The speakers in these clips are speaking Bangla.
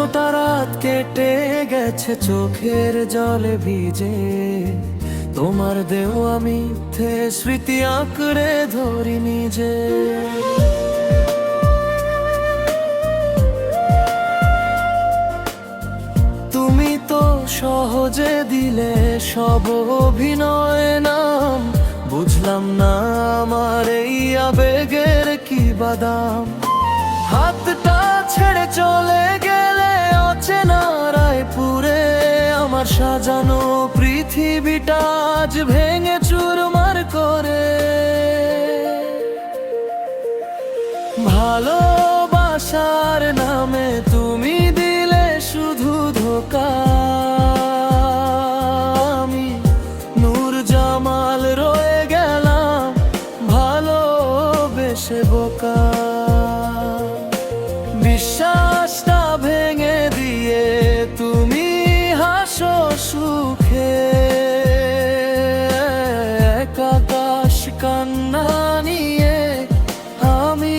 কতটা রাত কেটে গেছে চোখের জলে ভিজে, তোমার দেওয়া মিথ্যে স্মৃতি আঁকড়ে ধরি নিজে। তুমি তো সহজে দিলে সব অভিনয় নাম, বুঝলাম না আমার এই আবেগের কি বাদাম। হাতটা ছেড়ে চলে গেলে অচেনা রায়পুরে, আমার সাজানো পৃথিবীটা আজ ভেঙে চুরমার করে। ভালোবাসার নামে তুমি দিলে শুধু ধোঁকা, আমি নূর জামাল রয়ে গেলাম ভালোবেসে বোকা। বিশ্বাসটা ভেঙে দিয়ে তুমি হাসো সুখে, এক আকাশ কান্না নিয়ে আমি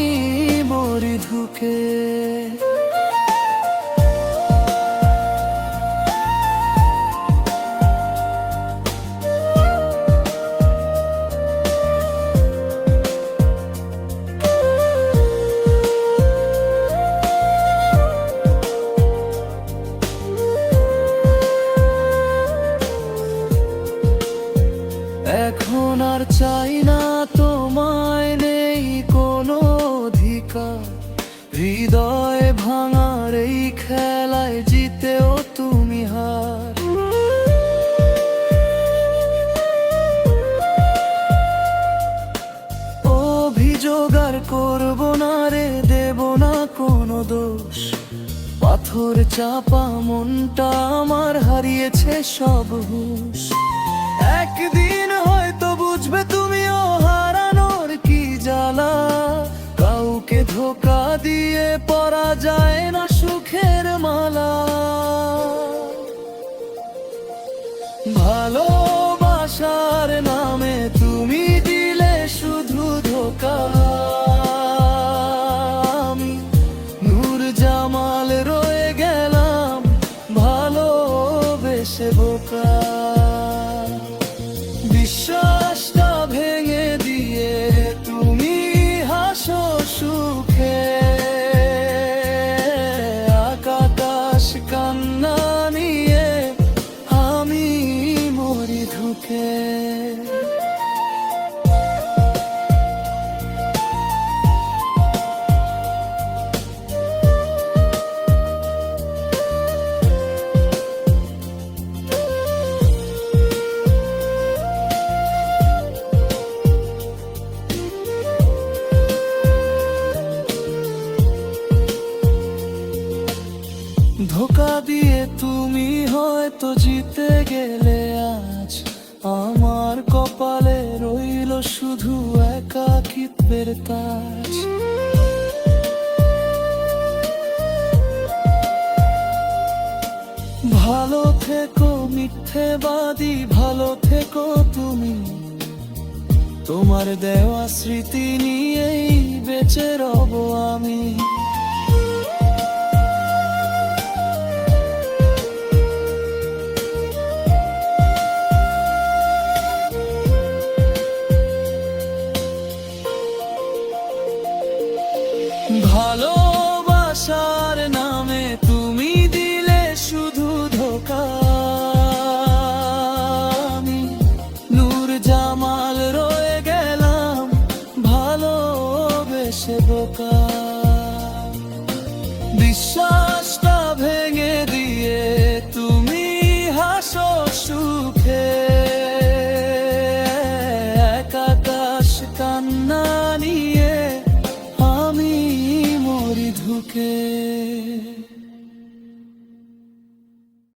মরি ধুকে। এখন আর চাই না তোমায়, নেই কোনো অধিকার। হৃদয় ভাঙার এই খেলায় জিতেও তুমি হার। অভিযোগ আর করবো না রে, দেব না কোনো দোষ। পাথর চাপা মনটা আমার হারিয়েছে সব হুঁশ। একদিন হয়তো বুঝবে তুমিও হারানোর কি জ্বালা, কাউকে ধোঁকা দিয়ে পরা যায় না সুখের মালা। ভালোবাসার নামে তুমি দিলে শুধু ধোঁকা, আমি নূর জামাল রয়ে গেলাম ভালোবেসে বোকা। বিশ্বাসটা ভেঙে দিয়ে তুমি হাসো সুখে, আকাশ কান্না নিয়ে আমি মরি ধুকে। ধোঁকা দিয়ে তুমি হয়তো জিতে গেলে আজ, আমার কপালে রইল শুধু একাকিত্বের তাজ। ভালো থেকো মিথ্যেবাদী, ভালো থেকো তুমি, তোমার দেওয়া স্মৃতি নিয়েই বেঁচে রব আমি।